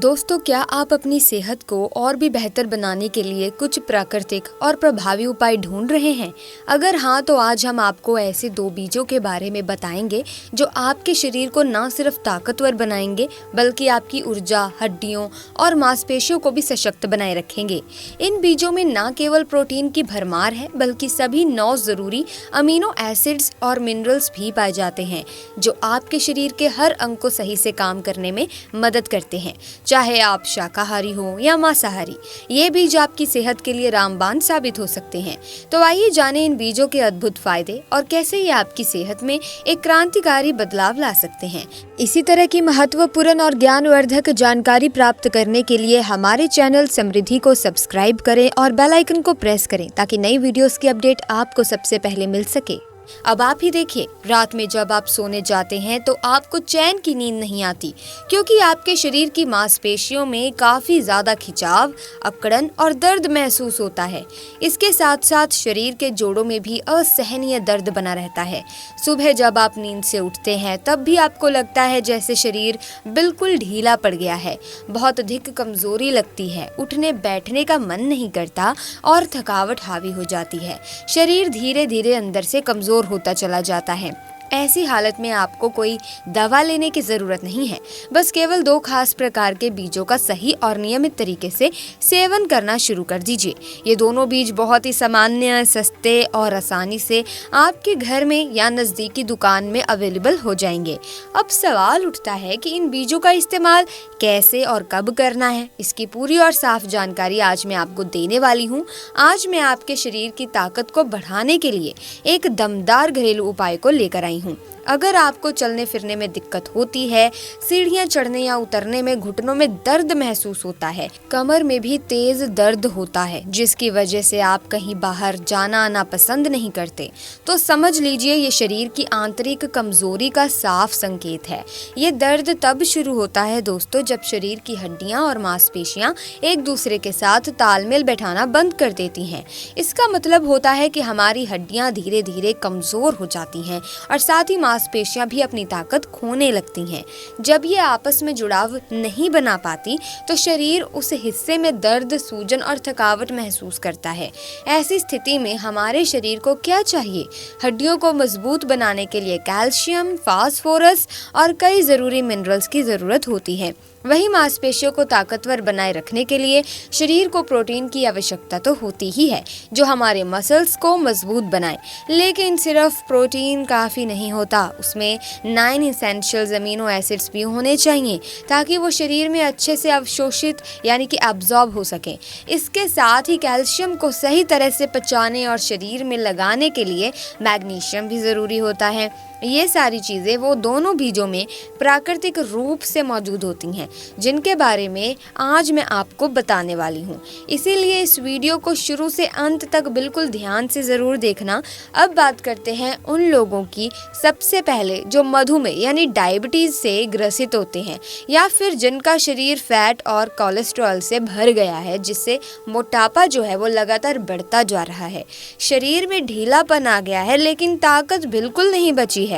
दोस्तों, क्या आप अपनी सेहत को और भी बेहतर बनाने के लिए कुछ प्राकृतिक और प्रभावी उपाय ढूंढ रहे हैं? अगर हाँ, तो आज हम आपको ऐसे 2 बीजों के बारे में बताएंगे जो आपके शरीर को न सिर्फ ताकतवर बनाएंगे बल्कि आपकी ऊर्जा, हड्डियों और मांसपेशियों को भी सशक्त बनाए रखेंगे। इन बीजों में न केवल प्रोटीन की भरमार है बल्कि सभी 9 जरूरी अमीनो एसिड्स और मिनरल्स भी पाए जाते हैं जो आपके शरीर के हर अंग को सही से काम करने में मदद करते हैं। चाहे आप शाकाहारी हो या मांसाहारी, ये बीज आपकी सेहत के लिए रामबाण साबित हो सकते हैं। तो आइए जानें इन बीजों के अद्भुत फायदे और कैसे ये आपकी सेहत में एक क्रांतिकारी बदलाव ला सकते हैं। इसी तरह की महत्वपूर्ण और ज्ञानवर्धक जानकारी प्राप्त करने के लिए हमारे चैनल समृद्धि को सब्सक्राइब करें और बेल आइकन को प्रेस करें ताकि नई वीडियोस की अपडेट आपको सबसे पहले मिल सके। अब आप ही देखिए, रात में जब आप सोने जाते हैं तो आपको चैन की नींद नहीं आती क्योंकि आपके शरीर की मांसपेशियों में काफी ज्यादा खिंचाव, अकड़न और दर्द महसूस होता है। इसके साथ साथ शरीर के जोड़ों में भी असहनीय दर्द बना रहता है। सुबह जब आप नींद से उठते हैं तब भी आपको लगता है जैसे शरीर बिल्कुल ढीला पड़ गया है। बहुत अधिक कमजोरी लगती है, उठने बैठने का मन नहीं करता और थकावट हावी हो जाती है। शरीर धीरे धीरे अंदर से कमजोर होता चला जाता है। ऐसी हालत में आपको कोई दवा लेने की जरूरत नहीं है, बस केवल 2 खास प्रकार के बीजों का सही और नियमित तरीके से सेवन करना शुरू कर दीजिए। ये दोनों बीज बहुत ही सामान्य, सस्ते और आसानी से आपके घर में या नजदीकी दुकान में अवेलेबल हो जाएंगे। अब सवाल उठता है कि इन बीजों का इस्तेमाल कैसे और कब करना है। इसकी पूरी और साफ जानकारी आज मैं आपको देने वाली हूँ। आज मैं आपके शरीर की ताकत को बढ़ाने के लिए एक दमदार घरेलू उपाय को लेकर आई हूँ। अगर आपको चलने फिरने में दिक्कत होती है, सीढ़ियां चढ़ने या उतरने में घुटनों में दर्द महसूस होता है, कमर में भी तेज दर्द होता है जिसकी वजह से आप कहीं बाहर जाना आना पसंद नहीं करते, तो समझ लीजिए ये शरीर की आंतरिक कमजोरी का साफ संकेत है। ये दर्द तब शुरू होता है दोस्तों जब शरीर की हड्डियां और मांसपेशियां एक दूसरे के साथ तालमेल बैठाना बंद कर देती हैं। इसका मतलब होता है कि हमारी हड्डियां धीरे धीरे कमजोर हो जाती हैं और साथ ही मांसपेशियां भी अपनी ताकत खोने लगती हैं। जब ये आपस में जुड़ाव नहीं बना पाती तो शरीर उस हिस्से में दर्द, सूजन और थकावट महसूस करता है। ऐसी स्थिति में हमारे शरीर को क्या चाहिए? हड्डियों को मजबूत बनाने के लिए कैल्शियम, फास्फोरस और कई जरूरी मिनरल्स की जरूरत होती है। वही मांसपेशियों को ताकतवर बनाए रखने के लिए शरीर को प्रोटीन की आवश्यकता तो होती ही है जो हमारे मसल्स को मजबूत बनाए। लेकिन सिर्फ प्रोटीन काफ़ी नहीं होता, उसमें 9 एसेंशियल अमीनो एसिड्स भी होने चाहिए ताकि वो शरीर में अच्छे से अवशोषित यानी कि एब्जॉर्ब हो सकें। इसके साथ ही कैल्शियम को सही तरह से पचाने और शरीर में लगाने के लिए मैग्नीशियम भी ज़रूरी होता है। ये सारी चीज़ें वो दोनों बीजों में प्राकृतिक रूप से मौजूद होती हैं जिनके बारे में आज मैं आपको बताने वाली हूँ। इसीलिए इस वीडियो को शुरू से अंत तक बिल्कुल ध्यान से ज़रूर देखना। अब बात करते हैं उन लोगों की सबसे पहले जो मधुमेह यानी डायबिटीज़ से ग्रसित होते हैं या फिर जिनका शरीर फैट और कोलेस्ट्रॉल से भर गया है, जिससे मोटापा जो है वो लगातार बढ़ता जा रहा है। शरीर में ढीलापन आ गया है लेकिन ताकत बिल्कुल नहीं बची है।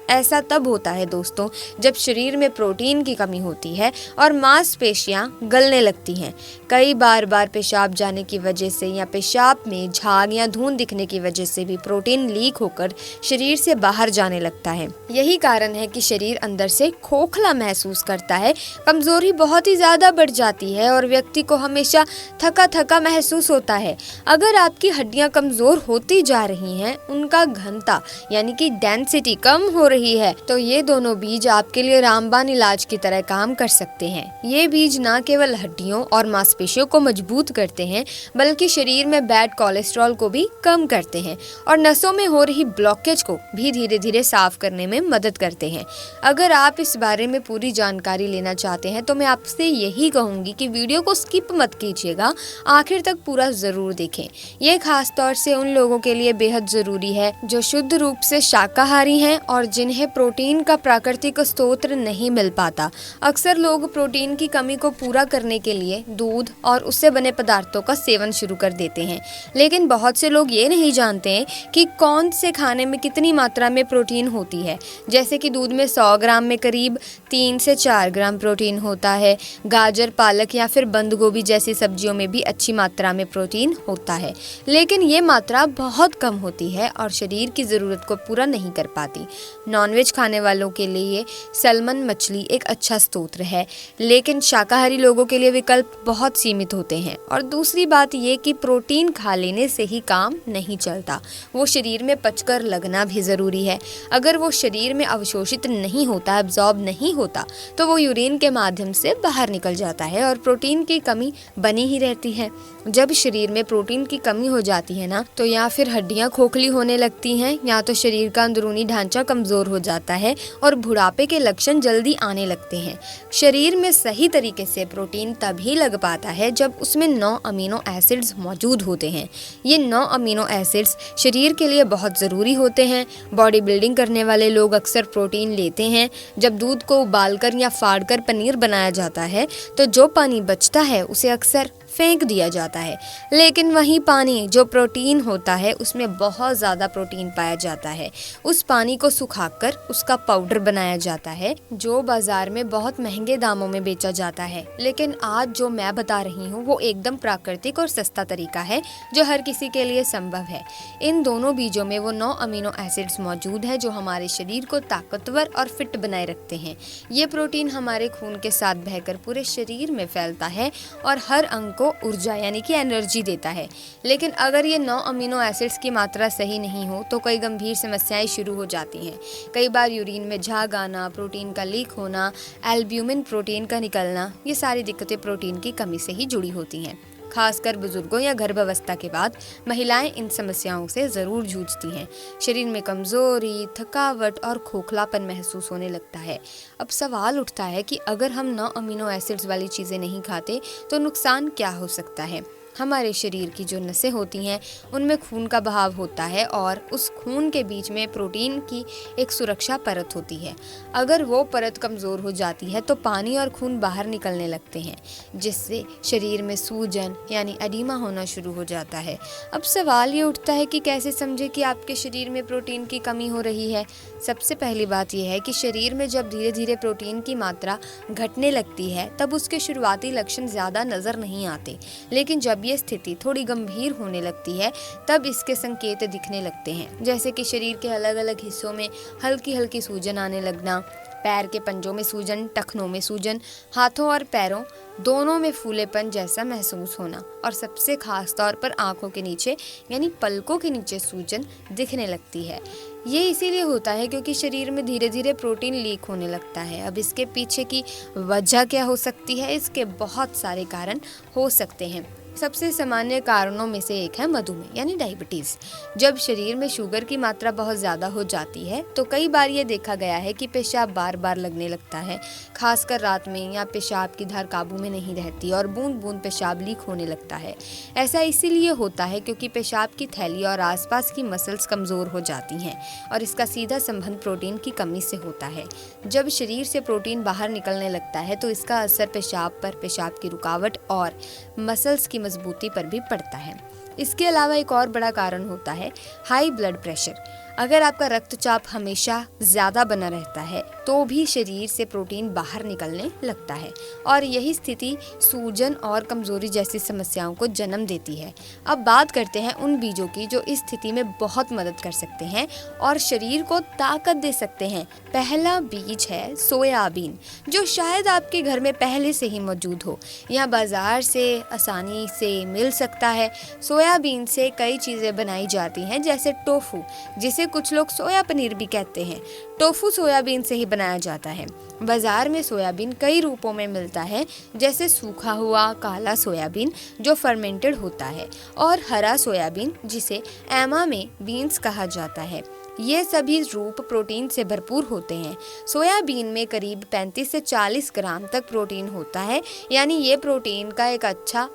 ऐसा तब होता है दोस्तों जब शरीर में प्रोटीन की कमी होती है और मांसपेशियां गलने लगती हैं। कई बार पेशाब जाने की वजह से या पेशाब में झाग या धूंध दिखने की वजह से भी प्रोटीन लीक होकर शरीर से बाहर जाने लगता है। यही कारण है कि शरीर अंदर से खोखला महसूस करता है, कमजोरी बहुत ही ज्यादा बढ़ जाती है और व्यक्ति को हमेशा थका थका महसूस होता है। अगर आपकी हड्डियां कमजोर होती जा रही हैं, उनका घनता यानी कि डेंसिटी कम हो रही है, तो ये दोनों बीज आपके लिए रामबाण इलाज की तरह काम कर सकते हैं। ये बीज न केवल हड्डियों और मांसपेशियों को मजबूत करते हैं बल्कि शरीर में बैड कोलेस्ट्रॉल को भी कम करते हैं और नसों में हो रही ब्लॉकेज को भी धीरे धीरे साफ करने में मदद करते हैं। अगर आप इस बारे में पूरी जानकारी लेना चाहते हैं तो मैं आपसे यही कहूंगी कि वीडियो को स्किप मत कीजिएगा, आखिर तक पूरा जरूर देखें। ये खास तौर से उन लोगों के लिए बेहद जरूरी है जो शुद्ध रूप से शाकाहारी हैं और जिन जिन्हें प्रोटीन का प्राकृतिक स्रोत नहीं मिल पाता। अक्सर लोग प्रोटीन की कमी को पूरा करने के लिए दूध और उससे बने पदार्थों का सेवन शुरू कर देते हैं, लेकिन बहुत से लोग ये नहीं जानते हैं कि कौन से खाने में कितनी मात्रा में प्रोटीन होती है। जैसे कि दूध में 100 ग्राम में करीब 3 से 4 ग्राम प्रोटीन होता है। गाजर, पालक या फिर बंद गोभी जैसी सब्जियों में भी अच्छी मात्रा में प्रोटीन होता है, लेकिन ये मात्रा बहुत कम होती है और शरीर की ज़रूरत को पूरा नहीं कर पाती। नॉनवेज खाने वालों के लिए सैल्मन मछली एक अच्छा स्रोत है, लेकिन शाकाहारी लोगों के लिए विकल्प बहुत सीमित होते हैं। और दूसरी बात ये कि प्रोटीन खा लेने से ही काम नहीं चलता, वो शरीर में पचकर लगना भी ज़रूरी है। अगर वो शरीर में अवशोषित नहीं होता, एब्जॉर्ब नहीं होता, तो वो यूरिन के माध्यम से बाहर निकल जाता है और प्रोटीन की कमी बनी ही रहती है। जब शरीर में प्रोटीन की कमी हो जाती है ना, तो या फिर हड्डियां खोखली होने लगती हैं, या तो शरीर का अंदरूनी ढांचा कमज़ोर हो जाता है और बुढ़ापे के लक्षण जल्दी आने लगते हैं। शरीर में सही तरीके से प्रोटीन तभी लग पाता है जब उसमें 9 अमीनो एसिड्स मौजूद होते हैं। ये 9 अमीनो एसिड्स शरीर के लिए बहुत ज़रूरी होते हैं। बॉडी बिल्डिंग करने वाले लोग अक्सर प्रोटीन लेते हैं। जब दूध को उबालकर या फाड़कर पनीर बनाया जाता है, तो जो पानी बचता है उसे अक्सर फेंक दिया जाता है, लेकिन वही पानी जो प्रोटीन होता है उसमें बहुत ज़्यादा प्रोटीन पाया जाता है। उस पानी को सुखाकर उसका पाउडर बनाया जाता है, जो बाजार में बहुत महंगे दामों में बेचा जाता है। लेकिन आज जो मैं बता रही हूँ वो एकदम प्राकृतिक और सस्ता तरीका है जो हर किसी के लिए संभव है। इन दोनों बीजों में वो 9 अमीनो एसिड्स मौजूद है जो हमारे शरीर को ताकतवर और फिट बनाए रखते हैं। ये प्रोटीन हमारे खून के साथ बहकर पूरे शरीर में फैलता है और हर अंग को ऊर्जा यानी कि एनर्जी देता है। लेकिन अगर ये 9 अमीनो एसिड्स की मात्रा सही नहीं हो तो कई गंभीर समस्याएं शुरू हो जाती हैं। कई बार यूरिन में झाग आना, प्रोटीन का लीक होना, एल्ब्यूमिन प्रोटीन का निकलना, ये सारी दिक्कतें प्रोटीन की कमी से ही जुड़ी होती हैं। खासकर बुजुर्गों या गर्भावस्था के बाद महिलाएं इन समस्याओं से ज़रूर जूझती हैं। शरीर में कमज़ोरी, थकावट और खोखलापन महसूस होने लगता है। अब सवाल उठता है कि अगर हम 9 अमीनो एसिड्स वाली चीज़ें नहीं खाते तो नुकसान क्या हो सकता है। हमारे शरीर की जो नसें होती हैं उनमें खून का बहाव होता है और उस खून के बीच में प्रोटीन की एक सुरक्षा परत होती है। अगर वो परत कमज़ोर हो जाती है तो पानी और खून बाहर निकलने लगते हैं, जिससे शरीर में सूजन यानी एडिमा होना शुरू हो जाता है। अब सवाल ये उठता है कि कैसे समझे कि आपके शरीर में प्रोटीन की कमी हो रही है। सबसे पहली बात यह है कि शरीर में जब धीरे धीरे प्रोटीन की मात्रा घटने लगती है तब उसके शुरुआती लक्षण ज़्यादा नज़र नहीं आते, लेकिन जब ये स्थिति थोड़ी गंभीर होने लगती है तब इसके संकेत दिखने लगते हैं, जैसे कि शरीर के अलग अलग हिस्सों में हल्की हल्की सूजन आने लगना, पैर के पंजों में सूजन, टखनों में सूजन, हाथों और पैरों दोनों में फूलेपन जैसा महसूस होना और सबसे खास तौर पर आंखों के नीचे यानी पलकों के नीचे सूजन दिखने लगती है। ये इसीलिए होता है क्योंकि शरीर में धीरे धीरे प्रोटीन लीक होने लगता है। अब इसके पीछे की वजह क्या हो सकती है? इसके बहुत सारे कारण हो सकते हैं। सबसे सामान्य कारणों में से एक है मधुमेह यानी डायबिटीज़। जब शरीर में शुगर की मात्रा बहुत ज़्यादा हो जाती है तो कई बार ये देखा गया है कि पेशाब बार बार लगने लगता है, खासकर रात में, या पेशाब की धार काबू में नहीं रहती और बूंद बूंद पेशाब लीक होने लगता है। ऐसा इसीलिए होता है क्योंकि पेशाब की थैली और आसपास की मसल्स कमज़ोर हो जाती हैं और इसका सीधा संबंध प्रोटीन की कमी से होता है। जब शरीर से प्रोटीन बाहर निकलने लगता है तो इसका असर पेशाब पर, पेशाब की रुकावट और मसल्स की मजबूती पर भी पड़ता है। इसके अलावा एक और बड़ा कारण होता है हाई ब्लड प्रेशर। अगर आपका रक्तचाप हमेशा ज़्यादा बना रहता है तो भी शरीर से प्रोटीन बाहर निकलने लगता है और यही स्थिति सूजन और कमज़ोरी जैसी समस्याओं को जन्म देती है। अब बात करते हैं उन बीजों की जो इस स्थिति में बहुत मदद कर सकते हैं और शरीर को ताकत दे सकते हैं। पहला बीज है सोयाबीन, जो शायद आपके घर में पहले से ही मौजूद हो या बाज़ार से आसानी से मिल सकता है। सोयाबीन से कई चीज़ें बनाई जाती हैं, जैसे टोफू, जिसे कुछ लोग सोया पनीर भी कहते हैं। टोफू सोयाबीन से ही बनाया जाता है। बाजार में सोयाबीन कई रूपों में मिलता है, जैसे सूखा हुआ काला सोयाबीन जो फर्मेंटेड होता है और हरा सोयाबीन जिसे एमा में बीन्स कहा जाता है। ये सभी रूप प्रोटीन से भरपूर होते हैं। सोयाबीन में करीब 35 से 40 ग्राम तक प्रोटीन होता है, यानी ये प्रोटीन का एक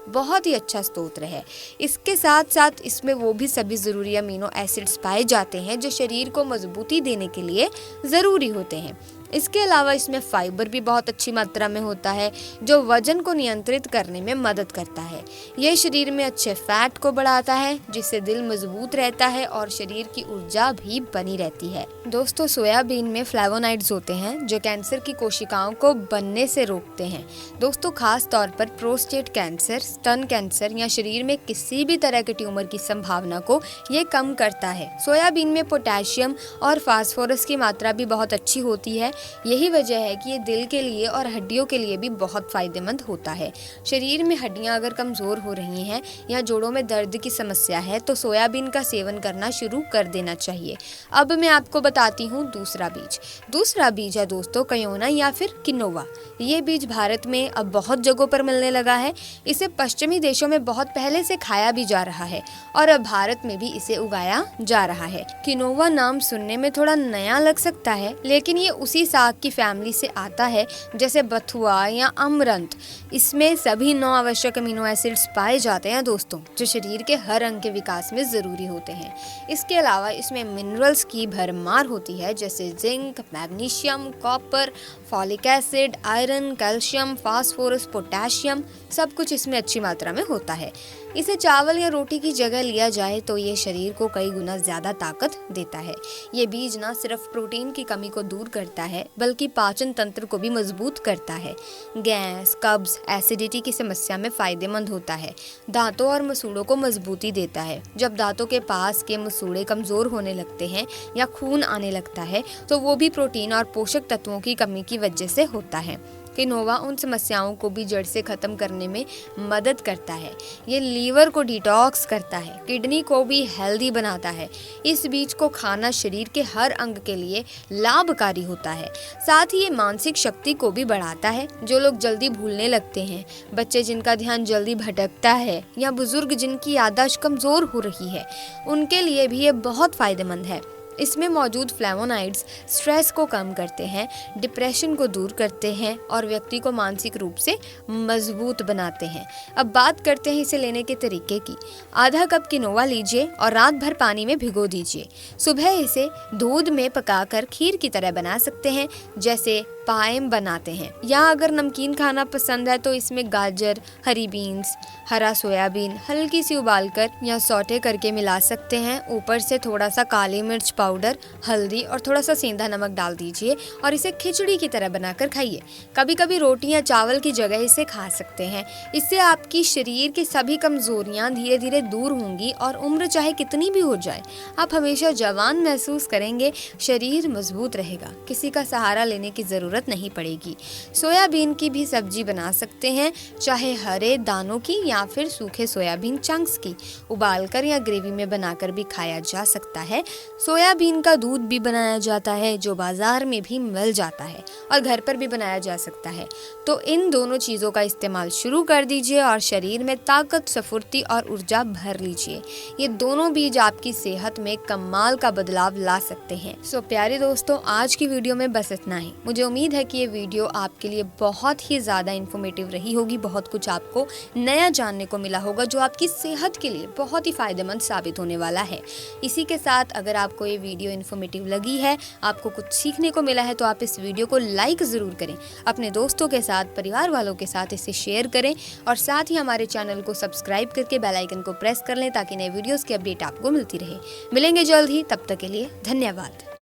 बहुत ही अच्छा स्रोत है। इसके साथ साथ इसमें वो भी सभी ज़रूरी अमीनो एसिड्स पाए जाते हैं जो शरीर को मजबूती देने के लिए ज़रूरी होते हैं। इसके अलावा इसमें फाइबर भी बहुत अच्छी मात्रा में होता है जो वजन को नियंत्रित करने में मदद करता है। यह शरीर में अच्छे फैट को बढ़ाता है जिससे दिल मजबूत रहता है और शरीर की ऊर्जा भी बनी रहती है। दोस्तों, सोयाबीन में फ्लेवोनाइड्स होते हैं जो कैंसर की कोशिकाओं को बनने से रोकते हैं। दोस्तों, खास तौर पर प्रोस्टेट कैंसर, स्तन कैंसर या शरीर में किसी भी तरह के ट्यूमर की संभावना को ये कम करता है। सोयाबीन में पोटेशियम और फास्फोरस की मात्रा भी बहुत अच्छी होती है। यही वजह है कि ये दिल के लिए और हड्डियों के लिए भी बहुत फायदेमंद होता है। शरीर में हड्डियां अगर कमज़ोर हो रही हैं या जोड़ों में दर्द की समस्या है तो सोयाबीन का सेवन करना शुरू कर देना चाहिए। अब मैं आपको बताती हूँ दूसरा बीज है दोस्तों कयोना या फिर किनोवा। ये बीज भारत में अब बहुत जगहों पर मिलने लगा है। इसे पश्चिमी देशों में बहुत पहले से खाया भी जा रहा है और अब भारत में भी इसे उगाया जा रहा है। किनोवा नाम सुनने में थोड़ा नया लग सकता है, लेकिन ये उसी साग की फैमिली से आता है जैसे बथुआ या अमरंत। इसमें सभी 9 आवश्यक अमीनो एसिड्स पाए जाते हैं दोस्तों, जो शरीर के हर अंग के विकास में ज़रूरी होते हैं। इसके अलावा इसमें मिनरल्स की भरमार होती है जैसे zinc, magnesium, copper, folic acid, iron, calcium, phosphorus, potassium, सब कुछ इसमें अच्छी मात्रा में होता है। इसे चावल या रोटी की जगह लिया जाए तो ये शरीर को कई गुना ज़्यादा ताकत देता है। ये बीज ना सिर्फ प्रोटीन की कमी को दूर करता है बल्कि पाचन तंत्र को भी मजबूत करता है। गैस, कब्ज, एसिडिटी की समस्या में फ़ायदेमंद होता है। दांतों और मसूड़ों को मजबूती देता है। जब दांतों के पास के मसूड़े कमज़ोर होने लगते हैं या खून आने लगता है तो वो भी प्रोटीन और पोषक तत्वों की कमी की वजह से होता है। किनोवा उन समस्याओं को भी जड़ से ख़त्म करने में मदद करता है। ये लीवर को डिटॉक्स करता है, किडनी को भी हेल्दी बनाता है। इस बीज को खाना शरीर के हर अंग के लिए लाभकारी होता है। साथ ही ये मानसिक शक्ति को भी बढ़ाता है। जो लोग जल्दी भूलने लगते हैं, बच्चे जिनका ध्यान जल्दी भटकता है या बुजुर्ग जिनकी याददाश्त कमज़ोर हो रही है, उनके लिए भी ये बहुत फ़ायदेमंद है। इसमें मौजूद फ्लेवोनाइड्स स्ट्रेस को कम करते हैं, डिप्रेशन को दूर करते हैं और व्यक्ति को मानसिक रूप से मजबूत बनाते हैं। अब बात करते हैं इसे लेने के तरीके की। आधा कप किनोवा लीजिए और रात भर पानी में भिगो दीजिए। सुबह इसे दूध में पकाकर खीर की तरह बना सकते हैं, जैसे पायम बनाते हैं। या अगर नमकीन खाना पसंद है तो इसमें गाजर, हरी बीन्स, हरा सोयाबीन हल्की सी उबालकर या सौटे करके मिला सकते हैं। ऊपर से थोड़ा सा काली मिर्च पाउडर, हल्दी और थोड़ा सा सेंधा नमक डाल दीजिए और इसे खिचड़ी की तरह बनाकर खाइए। कभी कभी रोटी या चावल की जगह इसे खा सकते हैं। इससे आपकी शरीर की सभी कमजोरियां धीरे धीरे दूर होंगी और उम्र चाहे कितनी भी हो जाए, आप हमेशा जवान महसूस करेंगे। शरीर मजबूत रहेगा, किसी का सहारा लेने की जरूरत नहीं पड़ेगी। सोयाबीन की भी सब्जी बना सकते हैं, चाहे हरे दानों की या फिर सूखे सोयाबीन चंक्स की। उबालकर या ग्रेवी में बनाकर भी खाया जा सकता है। सोयाबीन का दूध भी बनाया जाता है जो बाजार में भी मिल जाता है और घर पर भी बनाया जा सकता है। तो इन दोनों चीज़ों का इस्तेमाल शुरू कर दीजिए और शरीर में ताकत, स्फूर्ति और ऊर्जा भर लीजिए। ये दोनों बीज आपकी सेहत में कमाल का बदलाव ला सकते हैं। सो प्यारे दोस्तों, आज की वीडियो में बस इतना ही। मुझे उम्मीद है कि ये वीडियो आपके लिए बहुत ही ज़्यादा इन्फॉर्मेटिव रही होगी। बहुत कुछ आपको नया जानने को मिला होगा जो आपकी सेहत के लिए बहुत ही फायदेमंद साबित होने वाला है। इसी के साथ अगर आपको ये वीडियो इन्फॉर्मेटिव लगी है, आपको कुछ सीखने को मिला है, तो आप इस वीडियो को लाइक ज़रूर करें। अपने दोस्तों के साथ, परिवार वालों के साथ इसे शेयर करें और साथ ही हमारे चैनल को सब्सक्राइब करके बेल आइकन को प्रेस कर लें ताकि नए वीडियोस की अपडेट आपको मिलती रहे। मिलेंगे जल्द ही, तब तक के लिए धन्यवाद।